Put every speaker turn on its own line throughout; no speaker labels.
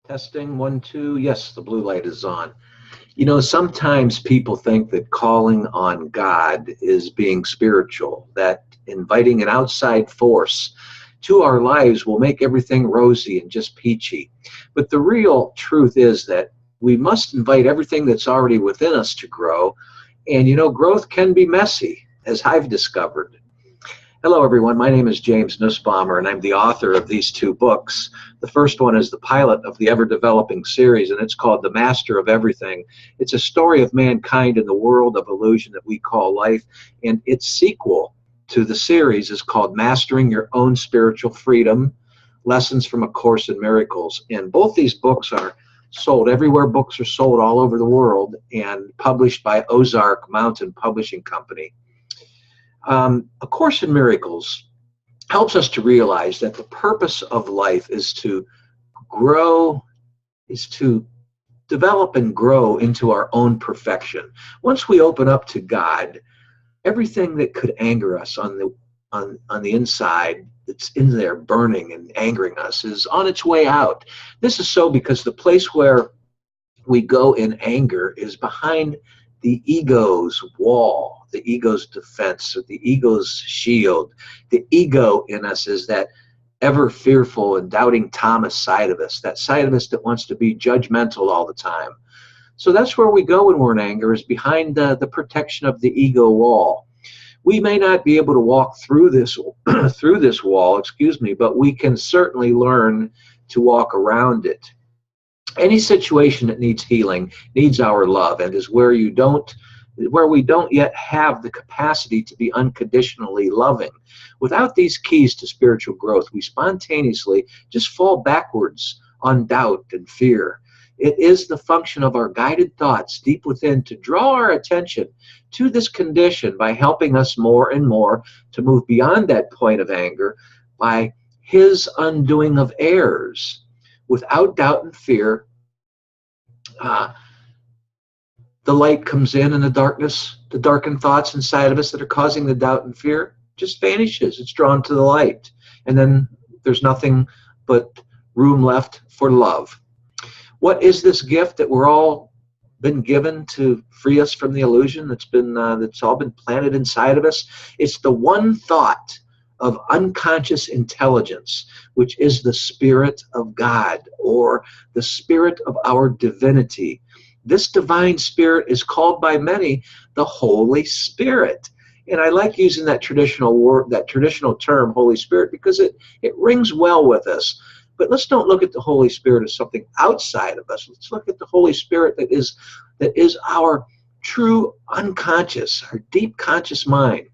Testing, one, two. Yes, the blue light is on. Sometimes people think that calling on God is being spiritual, that inviting an outside force to our lives will make everything rosy and just peachy. But the real truth is that we must invite everything that's already within us to grow. And growth can be messy, as I've discovered. Hello, everyone. My name is James Nussbaumer, and I'm the author of these two books. The first one is the pilot of the ever-developing series, and it's called The Master of Everything. It's a story of mankind in the world of illusion that we call life, and its sequel to the series is called Mastering Your Own Spiritual Freedom, Lessons from A Course in Miracles. And both these books are sold everywhere books are sold all over the world and published by Ozark Mountain Publishing Company. A Course in Miracles helps us to realize that the purpose of life is to grow, is to develop and grow into our own perfection. Once we open up to God, everything that could anger us on the inside, that's in there burning and angering us, is on its way out. This is so because the place where we go in anger is behind the ego's wall, the ego's defense, or the ego's shield. The ego in us is that ever fearful and doubting Thomas side of us, that side of us that wants to be judgmental all the time. So that's where we go when we're in anger, is behind the protection of the ego wall. We may not be able to walk through this through this wall, but we can certainly learn to walk around it. Any situation that needs healing needs our love, and is where we don't yet have the capacity to be unconditionally loving. Without these keys to spiritual growth, we spontaneously just fall backwards on doubt and fear. It is the function of our guided thoughts deep within to draw our attention to this condition by helping us more and more to move beyond that point of anger by his undoing of errors. Without doubt and fear, the light comes in, and the darkness, the darkened thoughts inside of us that are causing the doubt and fear just vanishes. It's drawn to the light. And then there's nothing but room left for love. What is this gift that we're all been given to free us from the illusion that's all been planted inside of us? It's the one thought of unconscious intelligence, which is the Spirit of God, or the Spirit of our divinity. This divine Spirit is called by many the Holy Spirit. And I like using that traditional word, that traditional term, Holy Spirit, because it rings well with us. But let's don't look at the Holy Spirit as something outside of us. Let's look at the Holy Spirit that is our true unconscious, our deep conscious mind.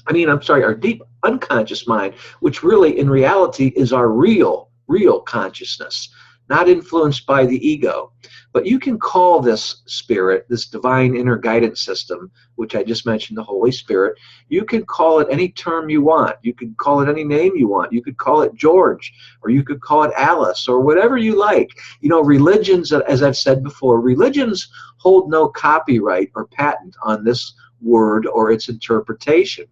Our deep unconscious mind, which really in reality is our real consciousness, not influenced by the ego. But you can call this spirit, this divine inner guidance system, which I just mentioned, the Holy Spirit, you can call it any term you want. You could call it any name you want. You could call it George, or you could call it Alice, or whatever you like. Religions, as I've said before, religions hold no copyright or patent on this word or its interpretation.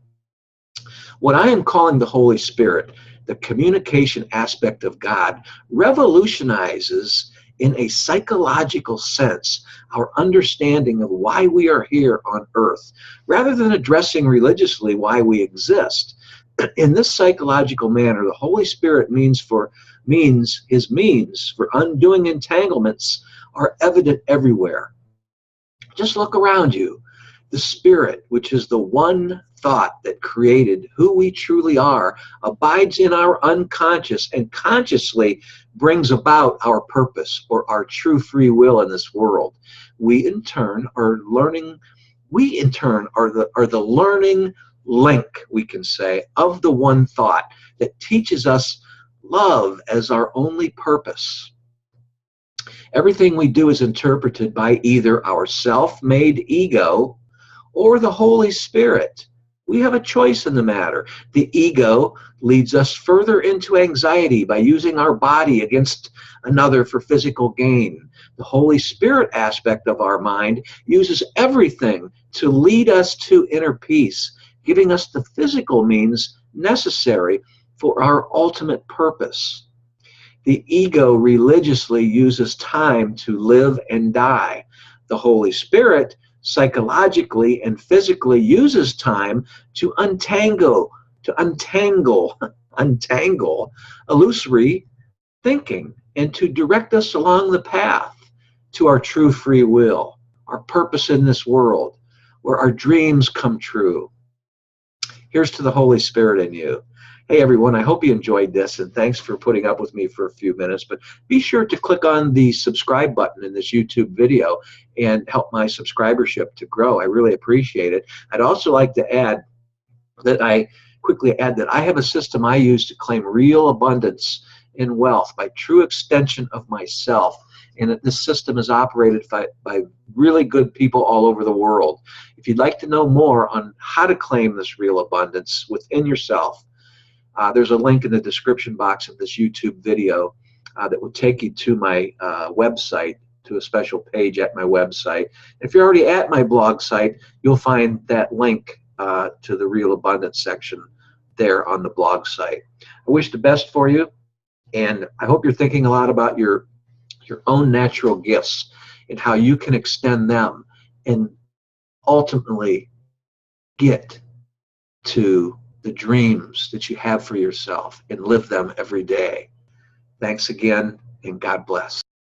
What I am calling the Holy Spirit, the communication aspect of God, revolutionizes in a psychological sense our understanding of why we are here on earth, rather than addressing religiously why we exist. In this psychological manner, the Holy Spirit means for undoing entanglements are evident everywhere. Just look around you. The Spirit, which is the one thought that created who we truly are, abides in our unconscious and consciously brings about our purpose, or our true free will in this world. We in turn are the learning link, we can say, of the one thought that teaches us love as our only purpose. Everything we do is interpreted by either our self-made ego or the Holy Spirit. We have a choice in the matter. The ego leads us further into anxiety by using our body against another for physical gain. The Holy Spirit aspect of our mind uses everything to lead us to inner peace, giving us the physical means necessary for our ultimate purpose. The ego religiously uses time to live and die. The Holy Spirit psychologically and physically uses time to untangle, untangle illusory thinking and to direct us along the path to our true free will, our purpose in this world, where our dreams come true. Here's to the Holy Spirit in you. Hey everyone, I hope you enjoyed this, and thanks for putting up with me for a few minutes. But be sure to click on the subscribe button in this YouTube video and help my subscribership to grow. I really appreciate it. I'd also like to add that I have a system I use to claim real abundance in wealth by true extension of myself, and that this system is operated by really good people all over the world. If you'd like to know more on how to claim this real abundance within yourself, there's a link in the description box of this YouTube video that will take you to my website, to a special page at my website. If you're already at my blog site, you'll find that link to the Real Abundance section there on the blog site. I wish the best for you, and I hope you're thinking a lot about your own natural gifts and how you can extend them and ultimately get to the dreams that you have for yourself and live them every day. Thanks again, and God bless.